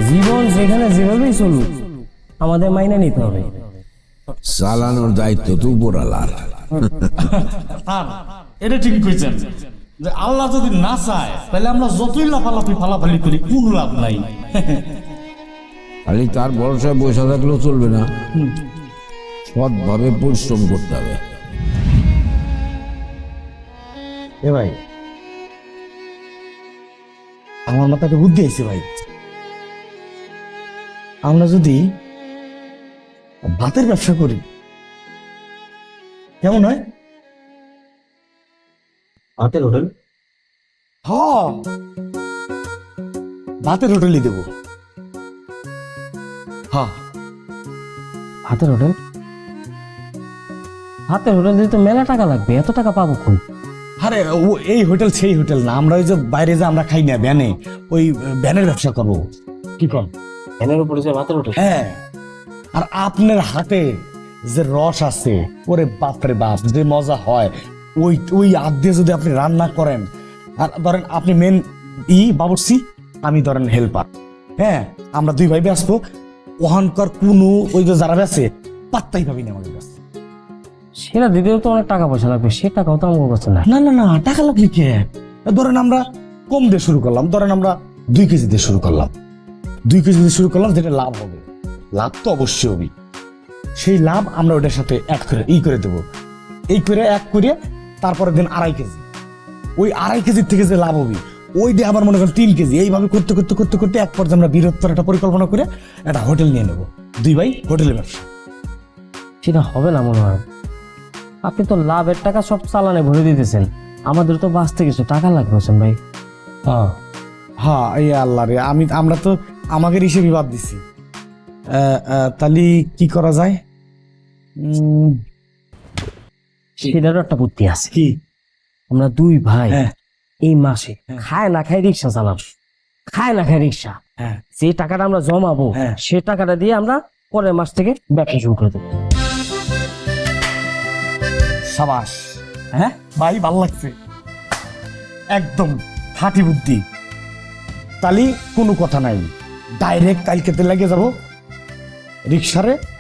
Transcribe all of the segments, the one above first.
জীবন যেখানে যেভাবেই চলুক আমাদের মাইনে নিতে হবে। চালানোর দায়িত্ব তো উপরালার। এটা ঠিক কইছেন যে আল্লাহ যদি না চায় তাহলে আমরা যতই লাফালাফি ফালাফালি করি কোন লাভ নাই। খালি তার ভরসায় বসে থাকলেও চলবে না, সৎভাবে পরিশ্রম করতে হবে। এ ভাই আমার মাথাতে বুদ্ধি আইছে ভাই, আমরা যদি ভাতের ব্যবসা করি কেমন হয়? ভাতের হোটেল? হ্যাঁ, ভাতের হোটেলই দেব। হ্যাঁ, হাতের হোটেল? হাতের হোটেল দিতে তো মেলা টাকা লাগবে, এত টাকা পাবো কই? আরে ও এই হোটেল সেই হোটেল না, আমরা ওই যে বাইরে যে আমরা খাই না ভ্যানে, ওই ভ্যানের ব্যবসা করবো। কি কর? ভ্যানের উপরে যে ভাতের হোটেল? হ্যাঁ, আর আপনার হাতে যে রস আছে, ওরে বাপরে বাপ যে মজা হয়, ওই ওই হাত দিয়ে যদি আপনি রান্না করেন, আর ধরেন আপনি মেন বাবুর্চি, আমি ধরেন হেল্পার, হ্যাঁ, আমরা দুই ভাই আসবো, ওখানকার কোনো ওই যে যারা বেছে পাত্তাই পাবি না আমাদের কাছে। সেটা দিতেও তো অনেক টাকা পয়সা লাগবে, সে টাকাও তো আমার কাছে না। না না না, টাকা লাগবে কে? ধরেন আমরা কম দিয়ে শুরু করলাম, ধরেন আমরা 2 কেজি দিয়ে শুরু করলাম, 2 কেজি দিয়ে শুরু করলাম, যেটা লাভ হবে, লাভ তো অবশ্যই হবে, সেই লাভ আমরা ওটার সাথে অ্যাড করে করে দেবো, এই করে এক করে তারপরে দিন 2.5 কেজি, ওই 2.5 কেজির থেকে যে লাভ হবে ওই দিয়ে আবার মনে করেন 3 কেজি, এইভাবে করতে করতে করতে করতে এক পর্যায়ে আমরা বৃহত্তর একটা পরিকল্পনা করে একটা হোটেল নিয়ে নেবো, 2 ভাই হোটেলের ব্যবসা। সেটা হবে না মনে হয়, আপনি তো লাভের টাকা সব চালানে ভরে দিতেছেন, আমাদের তো বাঁচতে কিছু টাকা লাগবে হোসেন ভাই। হ্যাঁ হ্যাঁ, এই আল্লাহ রে, আমরা তো আমাদের হিসেবে বাদ দিছি, তাহলে কি করা যায়? সেটারও একটা বুদ্ধি আছে। কি? আমরা 2 ভাই হ্যাঁ এই মাসে খায় না খায় রিক্সা চালাবো, খায় না খায় রিক্সা, হ্যাঁ, যে টাকাটা আমরা জমাবো হ্যাঁ। সে টাকাটা দিয়ে আমরা পরের মাস থেকে ব্যবসা শুরু করে দেবো। সাবাস, হ্যাঁ ভাই, ভাল লাগছে, একদম খাঁটি বুদ্ধি। তাহলে কোনো কথা নাই, ডাইরেক্ট কালকেতে লেগে যাব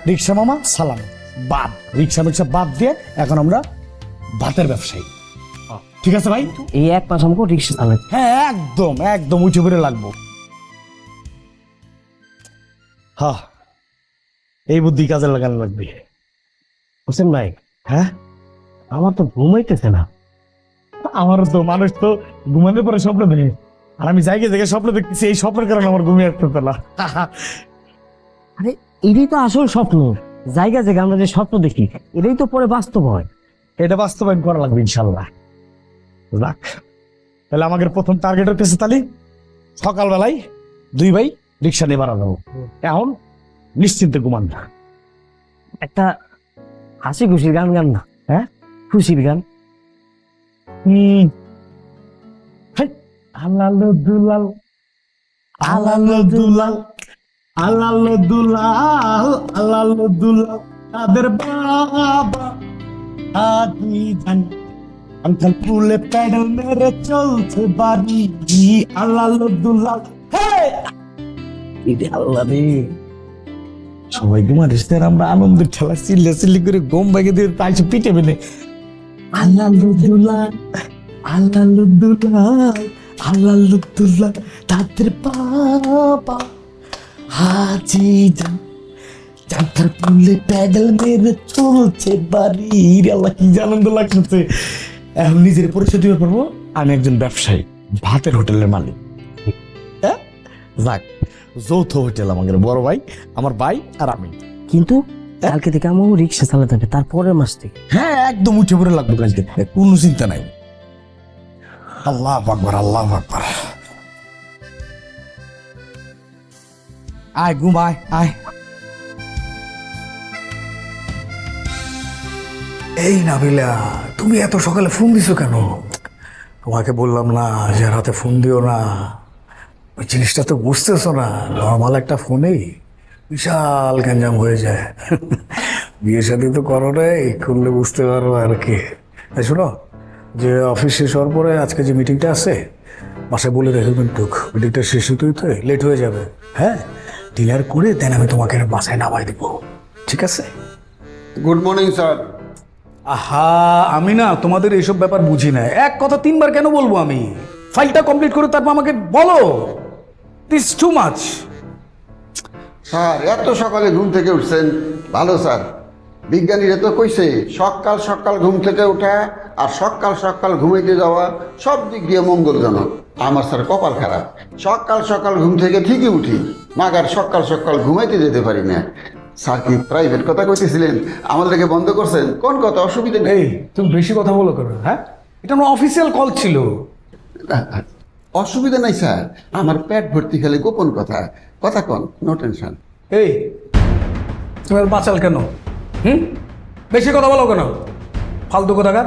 রিক্সা মামা সালাম বাদ, রিক্সা বাদ দিয়ে এখন আমরা ভাতের ব্যবসায়ী। ঠিক আছে ভাই? এই 1 মাস আমাকে রিক্সা চালাতে। হ্যাঁ, একদম একদম উঁচু করে লাগবো। হ্যাঁ, এই বুদ্ধি কাজে লাগানো লাগবে। হোসেন ভাই, হ্যাঁ, আমার তো ঘুমাইতেছে না। আমারও তো, মানুষ তো ঘুমানোর পরে স্বপ্ন দেখে, আর আমি জায়গায় জায়গায় স্বপ্ন দেখতেছি, এই স্বপ্নের কারণে আমার ঘুমিয়ে আসতে না। আরে এটাই তো আসল স্বপ্ন, জায়গা জায়গা আমরা যে স্বপ্ন দেখি এটাই তো পরে বাস্তব হয়। এটা বাস্তবায়ন করা লাগবে ইনশাল্লাহ। রাখ, তাহলে আমাদের প্রথম টার্গেট হচ্ছে তাহলে সকালবেলায় 2 ভাই রিক্সা নিয়ে বাড়া যাবো, এখন নিশ্চিন্তে ঘুমান না। একটা হাসি খুশির গান গান না? হ্যাঁ, খুশির গান। আলালো দুলাল, আলালো দুলাল, আলালো দুলাল, আলালো দুলাল, তাদের বাবা আদি জান, আঙ্কাল পুলে প্যাডেল মেরে চলছে বাড়ি, আলালো দুলাল। আল্লাহ রে, সবাই ঘুমারিস, আমরা আনন্দের ঠেলা চিল্লা চিল্লি করে গম ভেঙে দিয়ে তাইছে পিঠে মেলে, আলালো দুলাল, আলালো দুলাল, আলালো দুলাল, তাদের বাবা হাজি জান, চাকার পুলে প্যাডেল মেরে চলছে বাড়ি। আল্লাহ, কি আনন্দ লাগছে। এখন নিজের পরিচয় দিতে পারবো, আমি একজন ব্যবসায়ী, ভাতের হোটেলের মালিক। হ্যাঁ, যাক, যৌথ হোটেল, আমাদের বড় ভাই, আমার ভাই আর আমি। কিন্তু কালকে থেকে আমার রিক্সা চালাতে হবে, তারপরের মাস থেকে। হ্যাঁ, একদম উঠে পড়ে লাগবে কালকে, কোনো চিন্তা নাই। আল্লাহ আকবার, আল্লাহ আকবার। আয় ঘুমায়, আয়। এই নাবিলা, তুমি এত সকালে ফোন দিছো কেন? তোমাকে বললাম না যে রাতে ফোন দিও না, ওই জিনিসটা তো বুঝতেছো না। নর্মাল একটা ফোনেই বিশাল গ্যাঞ্জাম হয়ে যায়। বিয়ে শাদী তো করো নাই, করলে বুঝতে পারো আর কি। শোনো, যে অফিস শেষ হওয়ার পরে আজকে যে মিটিংটা আছে, বাসায় বলে রেখে কিন্তু মিটিংটা শেষ হতে হতে লেট হয়ে যাবে। হ্যাঁ, ডিনার করে দেন আমি তোমাকে বাসায় নামাই দিব, ঠিক আছে? Good morning sir. আহা, আমি না তোমাদের এইসব ব্যাপার বুঝি না। এক কথা তিনবার কেন বলবো? আমি ফাইলটা কমপ্লিট করে তারপর আমাকে বলো। This too much. স্যার এত সকালে ঘুম থেকে উঠছেন, ভালো স্যার। বিজ্ঞানীরা তো কইছে সকাল সকাল ঘুম থেকে ওঠা আর সকাল সকাল ঘুমাইতে যাওয়া সব দিক দিয়ে মঙ্গলজনক। আমার স্যার কপাল খারাপ, সকাল সকাল ঘুম থেকে ঠিকই উঠি, মাগার সকাল সকাল ঘুমাইতে যেতে পারি না। স্যার কি প্রাইভেট কথা কইতেছিলেন, আমাদেরকে বন্ধ করছেন? কোন কথা? অসুবিধা নেই। এই তুমি বেশি কথা বলো কেন? হ্যাঁ, এটা আমার অফিসিয়াল কল ছিল। অসুবিধা নাই স্যার, আমার পেট ভর্তি খেলে গোপন কথা। কথা কন, নো টেনশন। এই তুমি আর বাঁচাল কেন? বেশি কথা বলো কেন? ফালতু কথাকার।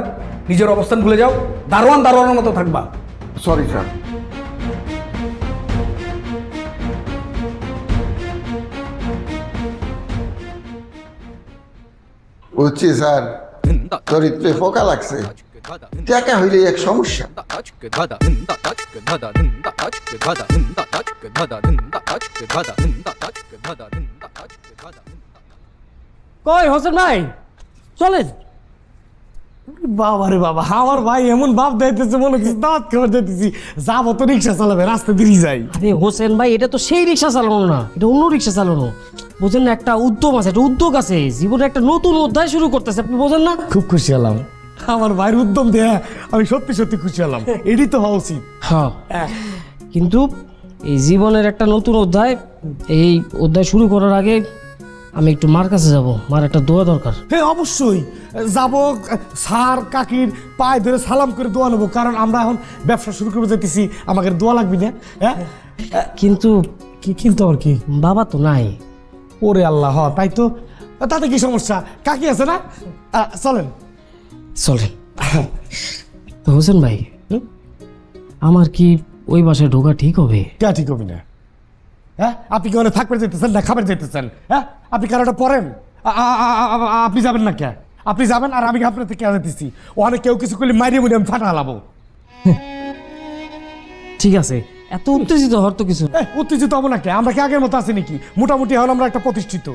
নিজের অবস্থান ভুলে যাও, দারোয়ান দারোয়ানের মতো থাকবা। Sorry sir. বুঝছি স্যার, চরিত্রে ফোকা লাগছে, টাকা হইলে এক সমস্যা। কই হোসেন ভাই, চলেন। বাবা রে বাবা, আমার ভাই এমন ভাব দিতেছে মনে হচ্ছে দাঁত খাবার দিতেছি। যাবো তো রিক্সা চালাবে, রাস্তা দিয়ে যাই। আরে হোসেন ভাই, এটা তো সেই রিক্সা চালানো না, এটা অন্য রিক্সা চালানো। বোঝেন না, একটা উদ্যম আছে, একটা উদ্যোগ আছে, জীবনে একটা নতুন অধ্যায় শুরু করতেছে, আপনি বোঝেন না? খুব খুশি হলাম আমার ভাইয়ের উদ্যম দেয়া, আমি সত্যি সত্যি খুশি হলাম। এটি তো হওয়া উচিত। হ্যাঁ, কিন্তু এই জীবনের একটা নতুন অধ্যায়, এই অধ্যায় শুরু করার আগে আমি একটু মার কাছে যাব, মার একটা দোয়া দরকার। হ্যাঁ অবশ্যই যাবো, স্যার কাকির পায়ে ধরে সালাম করে দোয়া নেবো, কারণ আমরা এখন ব্যবসা শুরু করে যেতেছি, আমাকে দোয়া লাগবে না? হ্যাঁ, কিন্তু কি কিন্তু আর কি, বাবা তো নাই। ওরে আল্লাহ, তাই তো, তাতে কি সমস্যা? কাকি আছে না? চলেন চলেন। তো হোসেন ভাই, আমার কি ওই বাসায় ঢোকা ঠিক হবে? কে ঠিক হবে না? হ্যাঁ, আপনি কি ওখানে থাকবে যেতেছেন না খাবার যেতেছেন? হ্যাঁ, আপনি কারোটা পড়েন, আপনি যাবেন না কে? আপনি যাবেন আর আমি আপনার থেকে যেতেছি। ওখানে কেউ কিছু করলে মারিয়ে মুড়ি আমি ফাটা হালাবো। ঠিক আছে, এত উত্তেজিত হওয়ার তো কিছু। উত্তেজিত হবো না কে? আমরা কি আগের মতো আছি নাকি? মোটামুটি হল আমরা একটা প্রতিষ্ঠিত।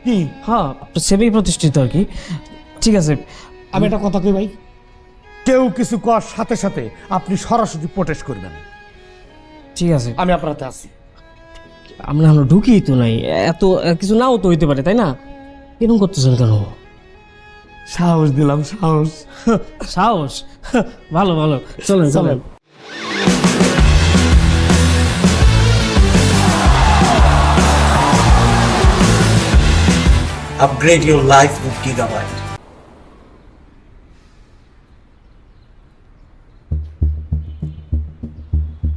কি? হ্যাঁ, সেমি প্রতিষ্ঠিত আর কি। ঠিক আছে, আমি একটা কথা কই ভাই, কেউ কিছু করার সাথে সাথে আপনি সরাসরি প্রোটেস্ট করবেন। ঠিক আছে, আমি আপনার হাতে আছি। আমরা এখনো ঢুকি তো নাই, এত কিছু নাও তো হইতে পারে, তাই না? এরকম করতেছেন কেন? সাহস দিলাম, সাহস। সাহস? ভালো ভালো, চলেন চলেন। Upgrade your life with Gigabyte.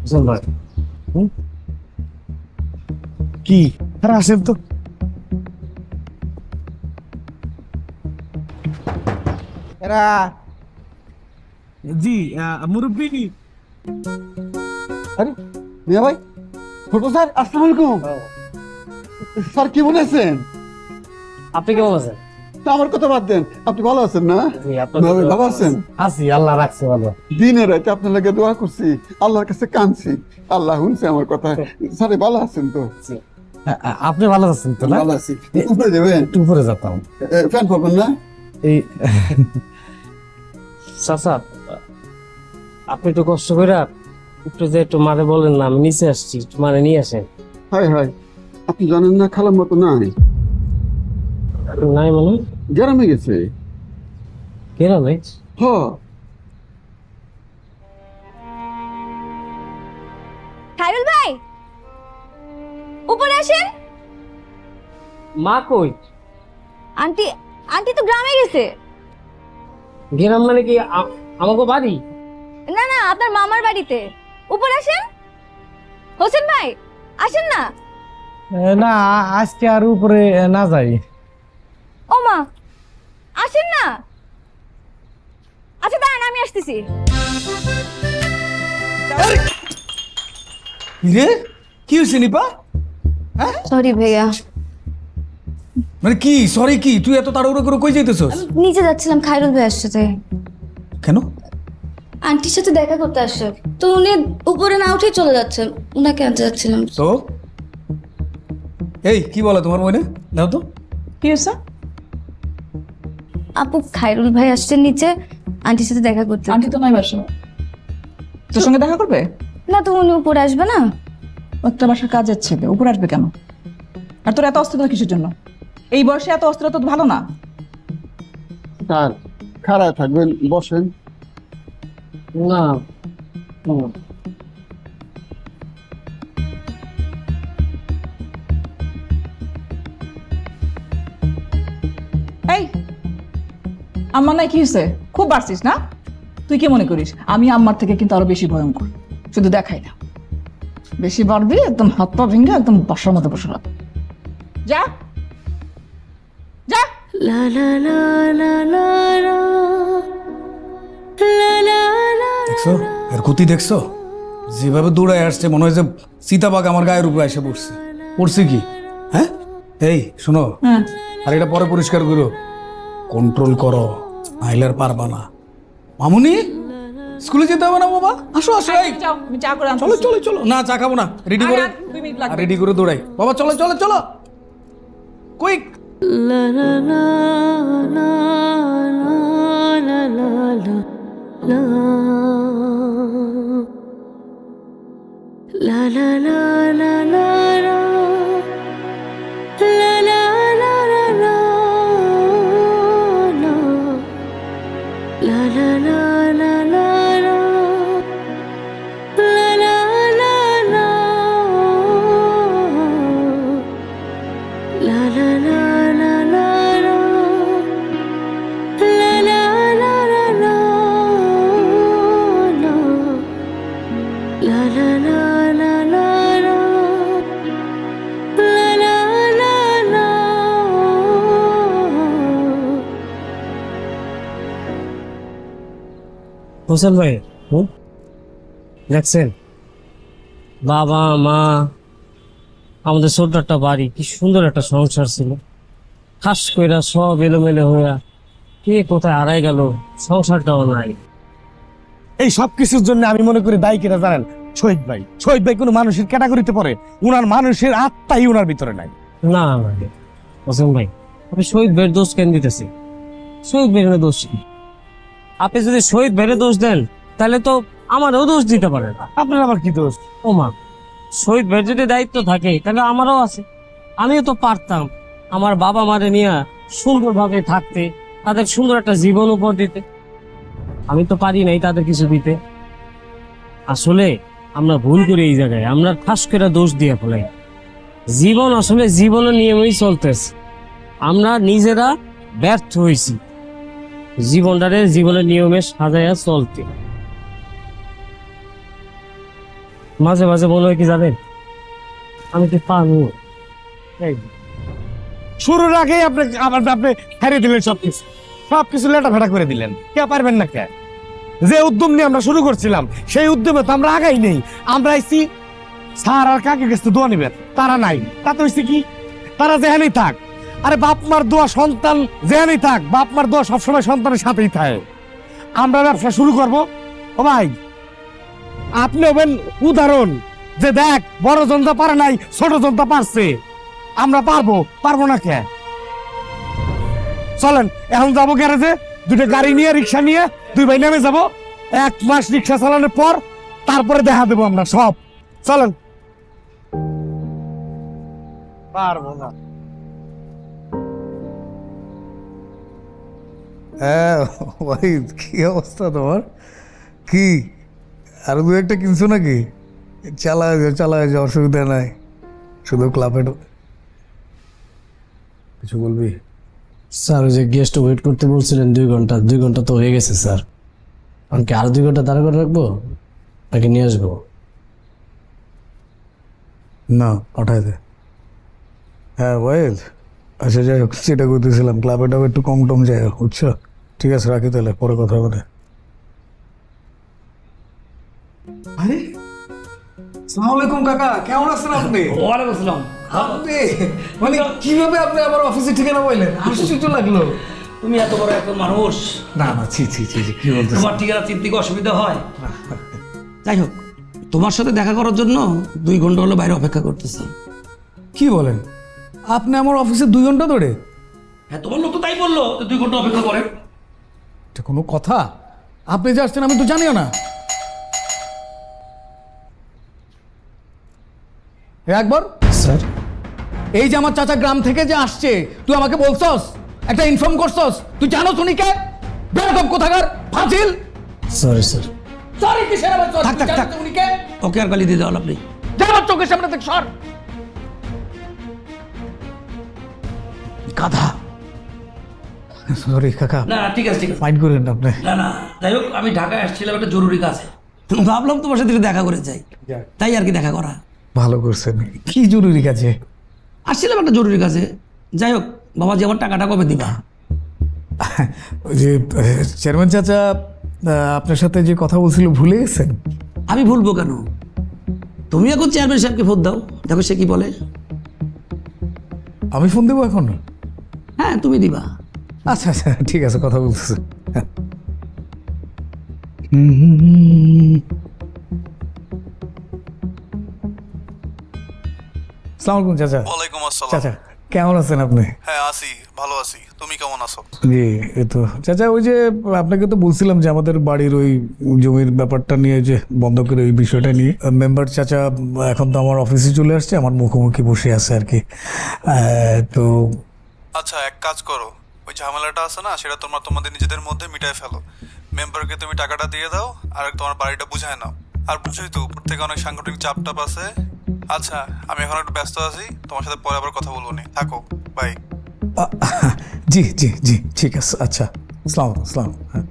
Hossain ভাই, কি আরে আসেন তো। জি মুরব্বী। আরে মিয়া ভাই, ছোট স্যার, আসসালামু আলাইকুম। স্যার কি বলেছেন? আপনি কেমন আছেন? তা আমার কথা বাদ দেন, আপনি ভালো আছেন না? জি, আপনার ভাই, ভালো আছেন? আছি, আল্লাহ রাখছে ভালো। দিনে রাতে আপনার লাগে দোয়া করছি, আল্লাহর কাছে কাঁদছি, আল্লাহ শুনছে আমার কথা। স্যার ভালো আছেন তো? আপনি ভালো আছেন তো? না, ভালো আছি। উপরে যাবেন? একটু উপরে যেতাম। ফ্যান পাবেন না? এই চাচা, আপনি একটু কষ্ট করে একটু যে একটু মারে বলেন না, আমি নিচে আসছি, একটু মারে নিয়ে আসেন। হয় হয়, আপনি জানেন না খালার মতো নাই, নাই মানে? গ্রামে গেছে। গ্রামে? হ, খায়রুল ভাই, উপরে আসেন। মা কই? আন্টি আন্টি তো গ্রামে গেছে। গ্রাম মানে কি আমাকে বাড়ি? না না, আপনার মামার বাড়িতে। উপরে আসেন। হোসেন ভাই, আসেন না। না, আজকে আর উপরে না যাই। ও মা, আসেন না। আচ্ছা দাঁড়ান, আমি আসতেছি। রে, কি হয়েছে নিপা? সরি ভাইয়া, মানে কি সরি? কি তুই এত তাড়াহুড়ো করে কই যাইতেছস? নিচে যাচ্ছিলাম, খায়রুল ভাই আসছে তাই। কেন? আন্টির সাথে দেখা করতে আসছে, তো উনি উপরে না উঠেই চলে যাচ্ছেন, উনাকে আনতে যাচ্ছিলাম। তো এই কি বলে তোমার মনে দাও তো। কি হয়েছে? আপু খায়রুল ভাই আসছেন নিচে আন্টির সাথে দেখা করতে। আন্টি তো নাই বাসা, তোর সঙ্গে দেখা করবে? না তো উনি উপরে আসবে না? একটা বাসার কাজের ছেলে উপর আসবে কেন? আর তোর এত অস্থিরতা কিসের জন্য? এই বয়সে এত অস্থিরতা তো ভালো না। স্যার খাড়ায় থাকবেন, বসেন। না এই আম্মা নাই কি হয়েছে? খুব বাড়ছিস না? তুই কি মনে করিস আমি আম্মার থেকে কিন্তু আরো বেশি ভয়ঙ্কর? শুধু দেখাই না, বেশি বাড়বি একদম হাত পা ভেঙে একদম বাসার মতো বসে রাখ। যা যা। দেখছো এর গতি দেখছো? যেভাবে দৌড়ায় আসছে মনে হয় যে সীতাবাগ আমার গায়ের উপরে এসে পড়ছে। পড়ছে কি? হ্যাঁ এই শোনো, হ্যাঁ আর এটা পরে পরিষ্কার করো, কন্ট্রোল করো, নাইলে আর পারবা না। মামুনি স্কুলে যেতে হবে না বাবা? আসো আসো, এই যাও, আমি চা করে আনছি। চলো চলো চলো। না চা খাবো না, রেডি করে, 2 মিনিট লাগবে। রেডি করে দৌড়াই বাবা। চলো চলো চলো কুইক। হোসেন ভাই, দেখছেন বাবা মা, আমাদের ছোট্ট একটা বাড়ি, কি সুন্দর একটা সংসার ছিল, ঠাস কইরা সব এলোমেলো হইয়া কে কোথায় হারাই গেল, সংসারটাও নাই। এই সব কিছুর জন্য আমি মনে করি দায়ী কিনা জানেন? শহীদ ভাই। শহীদ ভাই কোনো মানুষের ক্যাটাগরিতে পড়ে? উনার মানুষের আত্মাই উনার ভিতরে নাই। না হোসেন ভাই, আপনি শহীদ ভাইয়ের দোষ কেন দিতেছি? শহীদ ভাইয়ের দোষ কি? আপনি যদি শহীদ ভাইয়ের দোষ দেন তাহলে তো আমারও দোষ দিতে পারেন। আপনার আবার কি দোষ? ও মা, শহীদ ভাইয়ের যদি দায়িত্ব থাকে তাহলে আমারও আছে। আমিও তো পারতাম আমার বাবা মারে নিয়ে সুন্দরভাবে থাকতে, তাদের সুন্দর একটা জীবন উপহার দিতে। আমি তো পারি নাই তাদের কিছু দিতে। আসলে আমরা ভুল করি এই জায়গায়, আমরা ঠাস করে দোষ দিয়ে ফেলাই। জীবন আসলে জীবনের নিয়মেই চলতেছে, আমরা নিজেরা ব্যর্থ হয়েছি জীবনটারে জীবনের নিয়মে সাজাইয়া চলতে। মাঝে মাঝে মনে হয় কি জানেন, আমি কি পারবো? শুরুর আগেই আপনি হারিয়ে দিলেন সবকিছু, সবকিছু লেটা ফেটা করে দিলেন। কে পারবেন না কে? যে উদ্যম নিয়ে আমরা শুরু করছিলাম সেই উদ্যমে তো আমরা আগাই নেই। আমরা আইছি স্যার আর কাকে গেছে দোয়া নিবেন, তারা নাই। তাতে হয়েছে কি, তারা যেখানেই থাক, আরে বাপ মার দোয়া সন্তান যেখানেই থাক, বাপ মার দোয়া সবসময় সন্তানের সাথেই থাকে। আমরা ব্যবসা শুরু করব। ও ভাই, আপনি হবেন উদাহরণ যে দেখ বড় জনতা পারে নাই, ছোট জনতা পারছে, আমরা পারবো না কে? চলেন এখন যাবো গ্যারেজে, দুটো গাড়ি নিয়ে, রিক্সা নিয়ে 2 ভাই নেমে যাবো। 1 মাস রিক্সা চালানোর পর তারপরে দেখা দেবো আমরা সব। চলেন। পারবো না। হ্যাঁ ভাই, কি অবস্থা তোমার? কি আর 2-1টা কিনছো নাকি? চালায় যাও, অসুবিধা নাই। শুধু ক্লাবে কিছু বলবি? স্যার ওই যে গেস্ট ওয়েট করতে বলছিলেন 2 ঘন্টা, 2 ঘন্টা তো হয়ে গেছে স্যার। আমাকে আর 2 ঘন্টা দাঁড়া করে রাখবো নাকি নিয়ে আসবো? না, পাঠাই দে। হ্যাঁ ওয়েল, আচ্ছা যাই হোক, সেটা করতেছিলাম ক্লাবে টাবে একটু কম টম যাই হোক, বুঝছো? ঠিক আছে, রাখি তাহলে, পরে কথা হবে। আরে আসসালামু আলাইকুম কাকা, কেমন আছেন আপনি? ওয়ালাইকুম আসসালাম। আপনি মানে কিভাবে আপনি আমার অফিসে ঠিকানা বললেন? আশ্চর্য লাগলো। তুমি এত বড় একটা মানুষ, না না, ছি ছি ছি ছি, কি বলতেছ? তোমার ঠিকানা চিনতে কি অসুবিধা হয়? যাই হোক, তোমার সাথে দেখা করার জন্য 2 ঘন্টা হলো বাইরে অপেক্ষা করতেছি। কি বলেন, আপনি আমার অফিসে 2 ঘন্টা ধরে? হ্যাঁ, তোমার লোক তো তাই বললো যে 2 ঘন্টা অপেক্ষা করে। এটা কোনো কথা? আপনি যে আসছেন আমি তো জানিও না। একবার স্যার, এই যে আমার চাচা গ্রাম থেকে যে আসছে, তুই আমাকে বলছস, একটা ইনফর্ম করছস? তুই জানো শুনি কে? বেরকম কোথাকার ফাজিল! Sorry sir. সরি কিসের আবার সরি? থাক, থাক, থাক। উনি কে? ওকে আর গালি দিয়ে দেওয়া লাভ নেই। যা আমার চোখের সামনে থেকে সর! গাধা। সরি কাকা, না ঠিক আছে, ঠিক আছে। মাইন্ড করেন না আপনি। না না, যাই হোক, আমি ঢাকায় আসছিলাম একটা জরুরি কাজে, ভাবলাম তোমার সাথে একটু দেখা করে যাই, তাই আর কি দেখা করা। ভালো করছেন। কি জরুরি কাজে? আসছিলাম একটা জরুরি কাজে। যাই হোক, বাবাজি আমার টাকাটা কবে দিবা? ওই যে চেয়ারম্যান চাচা আপনার সাথে যে কথা বলছিল ভুলে গেছেন? আমি ভুলবো কেন? তুমি এখন চেয়ারম্যান সাহেবকে ফোন দাও, দেখো সে কি বলে। আমি ফোন দেবো এখন? হ্যাঁ, তুমি দিবা। আচ্ছা আচ্ছা, ঠিক আছে, কথা বলতেছে। সালাম আলাইকুম চাচা। ওয়ালাইকুম আসসালাম। চাচা কেমন আছেন আপনি? হ্যাঁ আছি, ভালো আছি। তুমি কেমন আছো? জি এই তো চাচা, ওই যে আপনাকে তো বলছিলাম যে আমাদের বাড়ির ওই জমির ব্যাপারটা নিয়ে, যে বন্ধকের ওই বিষয়টা নিয়ে, মেম্বার চাচা এখন তো আমার অফিসে চলে আসছে, আমার মুখোমুখি বসে আছে আর কি। তো আচ্ছা, এক কাজ করো, ওই ঝামেলাটা আছে না, সেটা তোমাদের নিজেদের মধ্যে মিটায় ফেলো। মেম্বারকে তুমি টাকাটা দিয়ে দাও, আর তোমার বাড়িটা বুঝায় নাও। আর বুঝোই তো, উপর থেকে অনেক সাংগঠনিক চাপ টাপ আছে। আচ্ছা, আমি এখন একটু ব্যস্ত আছি, তোমার সাথে পরে আবার কথা বলবো নি। থাকো, বাই। জি জি জি, ঠিক আছে। আচ্ছা, আসসালাম আসসালাম। হ্যাঁ,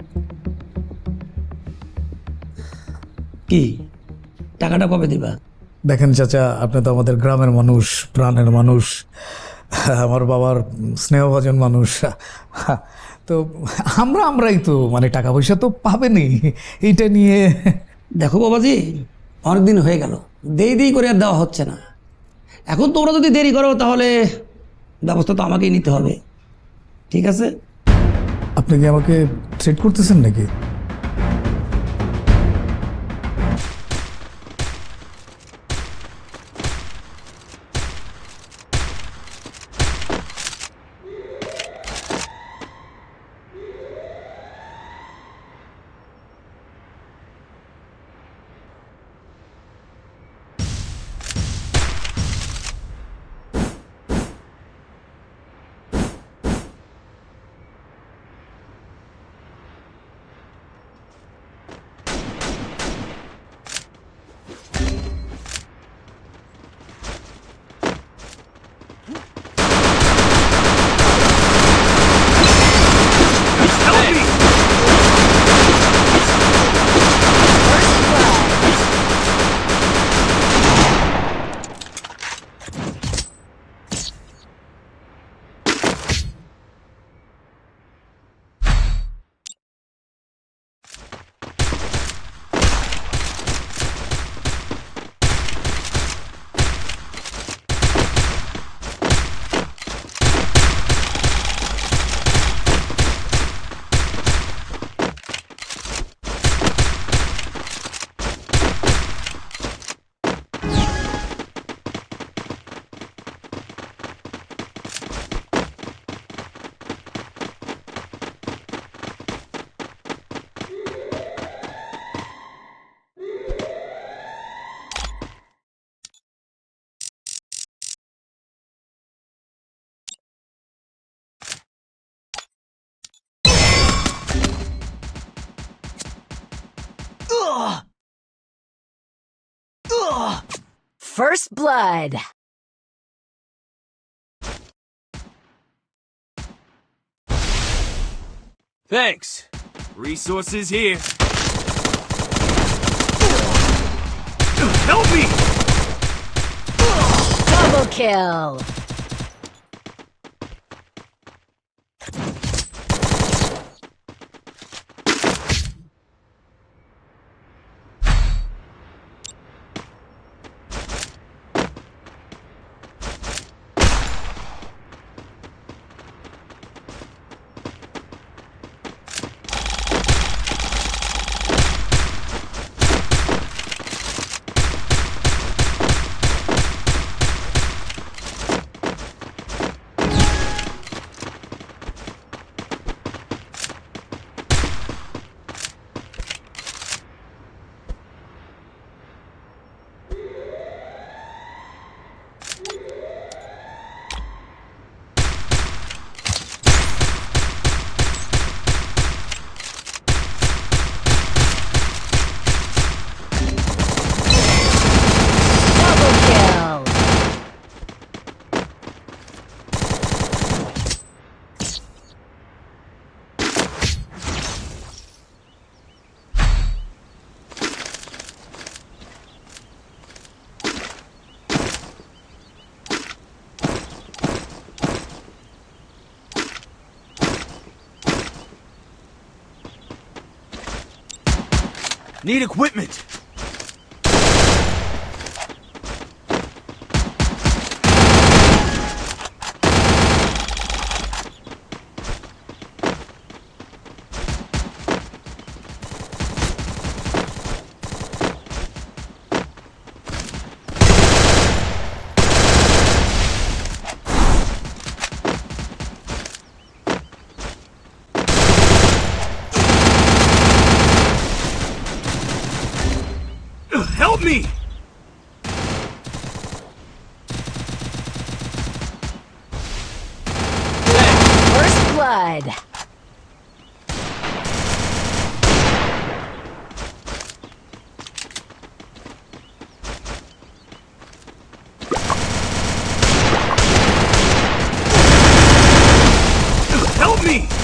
কি টাকাটা কবে দিবা? দেখেন চাচা, আপনি তো আমাদের গ্রামের মানুষ, প্রাণের মানুষ, আমার বাবার স্নেহভাজন মানুষ। তো আমরাই তো মানে টাকা পয়সা তো পাবেনই, এইটা নিয়ে। দেখো বাবাজি, অনেকদিন হয়ে গেল, দেরি করে আর দেওয়া হচ্ছে না। এখন তোমরা যদি দেরি করো তাহলে ব্যবস্থা তো আমাকেই নিতে হবে, ঠিক আছে? আপনি কি আমাকে থ্রেট করতেছেন নাকি? First blood. Thanks. Resources here. Help me! Double kill. Need equipment. Help me! First blood. Help me!